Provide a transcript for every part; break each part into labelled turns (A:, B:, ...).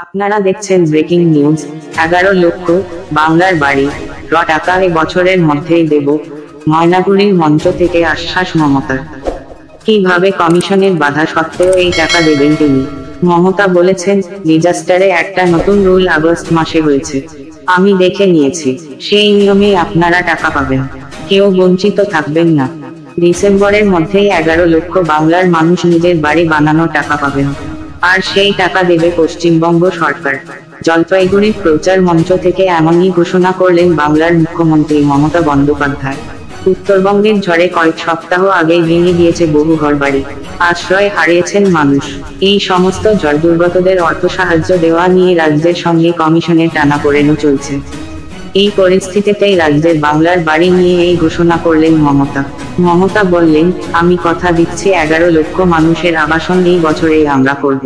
A: আপনারা দেখছেন breaking news. 11 লক্ষ বাংলার বাড়ি টাকা বছরের মধ্যেই দেব, ময়নাগুড়ির মঞ্চ থেকে আশ্বাস মমতার। কিভাবে কমিশনের বাধা সত্ত্বেও এই টাকা দেবেন তিনি? মমতা বলেছেন, ডিজাস্টারে একটা নতুন রুল আগস্ট মাসে হয়েছে, আমি দেখে নিয়েছি, সেই নিয়মেই আপনারা টাকা পাবেন, কেউ বঞ্চিত থাকবেন না। ডিসেম্বরের মধ্যেই 11 লক্ষ বাংলার মানুষ নিজের বাড়ি বানানোর টাকা পাবেন, আর সেই টাকা দেবে পশ্চিমবঙ্গ সরকার। জলপাইগুড়ির প্রচার মঞ্চ থেকে এমনই ঘোষণা করলেন বাংলার মুখ্যমন্ত্রী মমতা বন্দ্যোপাধ্যায়। উত্তরবঙ্গের ঝড়ে কয়েক সপ্তাহ আগেই ভেঙে গিয়েছে বহু ঘরবাড়ি, আশ্রয় হারিয়েছেন মানুষ। এই সমস্ত জলদুর্গতদের অর্থ সাহায্য দেওয়া নিয়ে রাজ্যের সঙ্গে কমিশনের টানাপোড়েনও চলছে। এই পরিস্থিতিতেই রাজ্যের বাংলার বাড়ি নিয়ে এই ঘোষণা করলেন মমতা। মমতা বললেন, আমি কথা দিচ্ছি 11 লক্ষ মানুষের আবাসন এই বছরেই আমরা করব।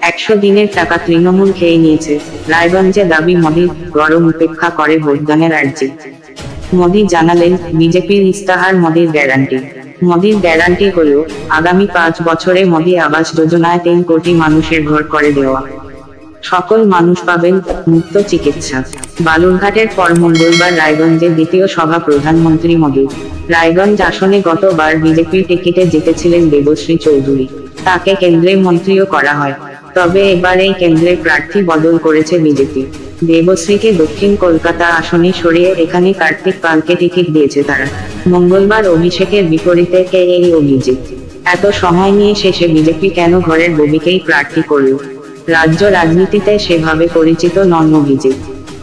A: 100 দিনের টাকা তৃণমূল খেয়ে নিয়েছে, রায়গঞ্জে দাবি মোদির, গরম উপেক্ষা করে ভোটদানের আর্জি। মোদি জানালেন, বিজেপির ইস্তাহার মোদির গ্যারান্টি। মোদির গ্যারান্টি হলো, আগামী 5 বছরে মোদি আবাস যোজনায় 3 কোটি মানুষের ঘর করে দেওয়া। সকল মানুষ পাবেন মুক্ত চিকিৎসা। বালুরঘাটের পর মঙ্গলবার রায়গঞ্জে দ্বিতীয় সভা প্রধানমন্ত্রী মোদির। রায়গঞ্জ আসনে গতবার বিজেপির টিকিটে জিতেছিলেন দেবশ্রী চৌধুরী, তাকে কেন্দ্রের মন্ত্রীও করা হয়। তবে এবার এই কেন্দ্রের প্রার্থী বদল করেছে বিজেপি। দেবশ্রীকে দক্ষিণ কলকাতা আসনে সরিয়ে এখানে কার্তিক পালকে টিকিট দিয়েছে তারা। মঙ্গলবার অভিষেকের বিপরীতে কে এই অভিজিৎ? এত সময় নিয়ে শেষে বিজেপি কেন ঘরের ববিকেই প্রার্থী করল? রাজ্য রাজনীতিতে সেভাবে পরিচিত নন অভিজিৎ,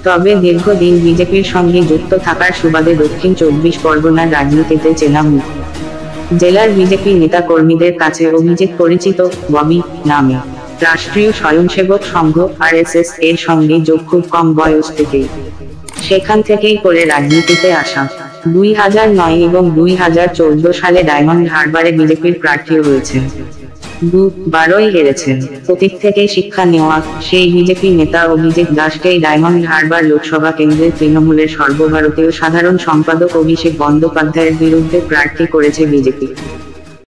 A: তবে দীর্ঘদিন বিজেপির সঙ্গে যুক্ত থাকার সুবাদে দক্ষিণ 24 পরগনার রাজনীতিতে চেনা মুখ। জেলার বিজেপি নেতা কর্মীদের কাছে অভিজিৎ পরিচিত ববি নামে। রাষ্ট্রীয় স্বয়ংসেবক সংঘ RSS এর সঙ্গে যোগ খুব কম বয়স থেকেই, সেখান থেকেই করে রাজনীতিতে আসা। 2009 এবং 2014 সালে ডায়মন্ড হারবারে বিজেপির প্রার্থী হয়েছেন, দুবারই হেরেছেন। অতীত থেকে শিক্ষা নেওয়া সেই বিজেপি নেতা অভিজিৎ দাসকেই ডায়মন্ড হারবার লোকসভা কেন্দ্রের তৃণমূলের সর্বভারতীয় সাধারণ সম্পাদক অভিষেক বন্দ্যোপাধ্যায়ের বিরুদ্ধে প্রার্থী করেছে বিজেপি।